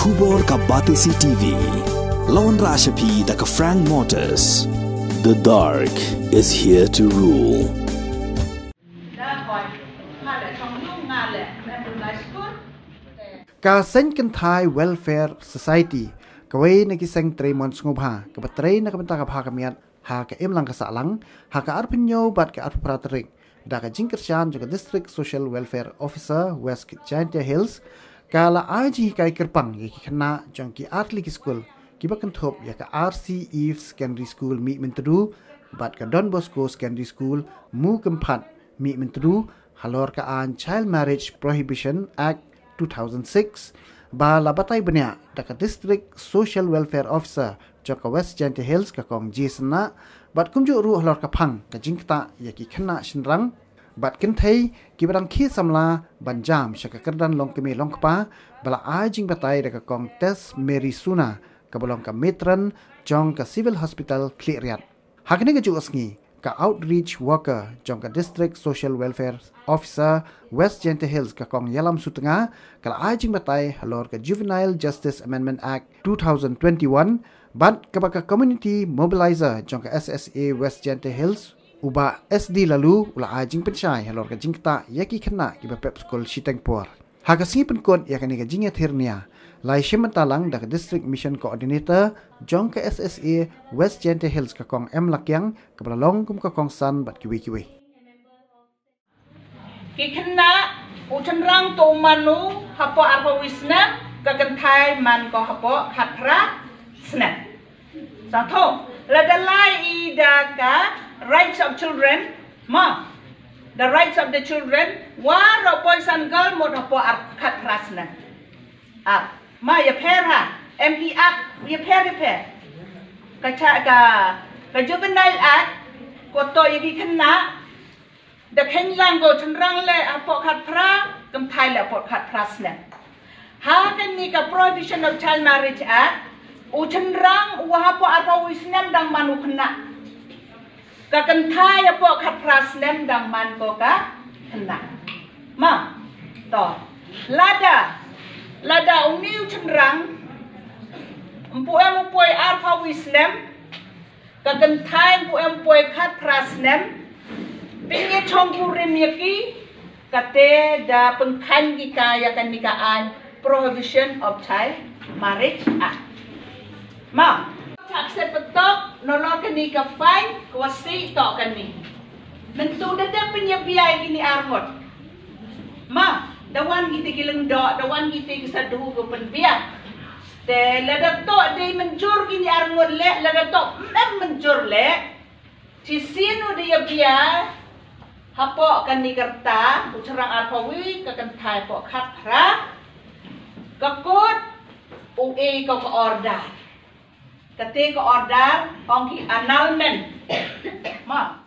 Khubor ka Batesi TV. Lawan Rashapi da ka Frank Motors. The dark is here to rule. Ka Seiñ Kynthai Welfare Society kawai na ki Seiñ Jingpynsngewthuh ka batray na kabanta ka phakamiat ha ka imlang ka salang ha ka arpinyo bat ka arpratrik da ka Jingkershan juga District Social Welfare Officer West Jingpynsngewthuh Hills kala aji kai kerpang ki Khynnah jong ki artli ki school ki bakan thop ya ka RC Eve Secondary School mi mentru bat ka Don Bosco Secondary School mu kempat mi mentru halor ka an Child Marriage Prohibition Act 2006 ba labatai benya da ka District Social Welfare Officer jong ka West Jingpynsngewthuh Hills ka kong jisna bat kumju ru halor ka phang ka Jingkta ya ki Khynnah shinrang bat Kynthai ki barang khi samla banjam syaka kerdan long kemi long kpa bala ajing batai da ka kong tes Mary Suna ka bolong ka metran jong ka civil hospital Kiar hakne ka ju asngi ka outreach worker jong ka District Social Welfare Officer West Jingpynsngewthuh Hills ka kong yalam sutenga kala ajing batai halor ka Juvenile Justice Amendment Act 2021 bat ka baka community mobilizer jong ka SSA West Jingpynsngewthuh Hills uba SD lalu ula ajing pensyai halor ka Jingkta yaki Khynnah ki bapep skol Sitengpor ha ka singi penkot ya kani ka Jingethirnia lai shimentalang da ka District Mission Coordinator jong ka SSA West Jingpynsngewthuh Hills ka kong M Lakyang ka balalong kum ka kong san bat kiwi ki Khynnah ucenrang to manu hapo arpa wisna ka Kynthai man ko hapo khatra snap satu ladalai ida ka rights of children ma the rights of the children war boys and girl mod hapo khatra snap ma ya pher ha MP Act ya pher ka juvenile act ko to yi Khynnah the Khynnah go chenrang le hapo khatra Kynthai le hapo khatra snap ha kan ni ka prohibition of child marriage act ucenrang wahapo apa wisnem dang manu Khynnah ka Kynthai apo khatra snem dang man ko ka Khynnah ma to lada uniu cenrang empuoi apa wisnem ka Kynthai empuoi khatra snem pingi chongkurim yaki kate da pengkhan gi kaya kan nikaan prohibition of child marriage act ma accept betok nolong kini ka fine kuasi tok kani nentu dada penyebiai kini arhot ma dawan kita kileng dok dawan kita kesaduh ke penbiak te lada tok de menjur kini arngot le lada tok menjur le ci sinu dia biar hapo kani kerta ucerang arpawi ka Kynthai po khatra kakut UE ko order ketika order ongki annulment ma